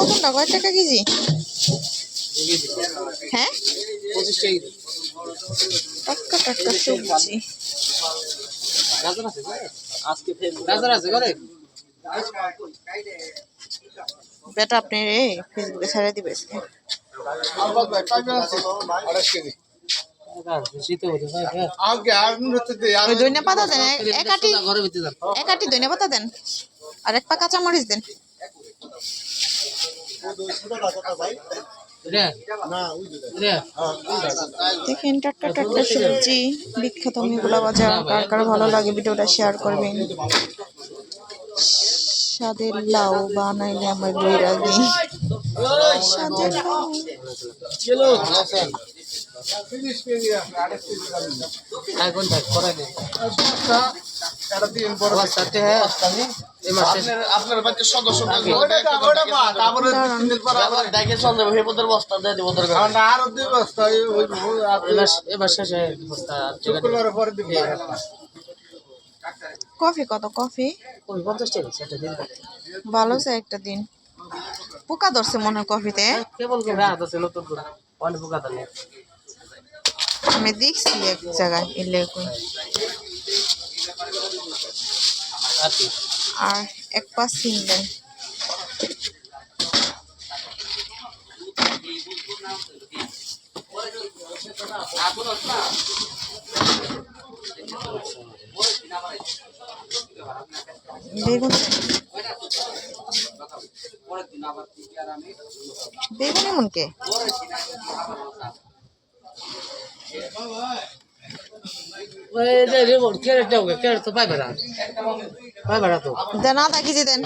বেগুনটা কয় টাকা কেজি? হ্যাঁ, 25 টাকা। টাটকা টাটকা সবজি। গাজর আছে ঘরে? আজকে গাজর আছে ঘরে? বেটা আপনি রে ফেসবুকে ছেড়ে দিবে আজকে। ওই ধনিয়া পাতা দেন, এক আটি ধনিয়া পাতা দেন, আর এক পা কাঁচামরিচ দেন। দেখেন টাটকা টাটকা সবজি, বিখ্যাত মেঘলা বাজার। কার কার ভালো লাগে ভিডিওটা শেয়ার করবেন। স্বাদের লাউ বানাইলে আমার বৈরাগী। স্বাদের লাউ আপনার বাচ্চার সদস্য কফি কত? কফি 50 টাকা সেটা দিন। ভালো আছে একটা দিন। পোকা ধরছে মনে হয় কফিতে। কেবল করে রাত আছে নতুন করে অনেক পোকা ধরে। আমি দেখছি এক জায়গায় এলে আর এক পা সিম দেন। বেগুন বেগুন এমন কে? দেন আধা কেজি দেন।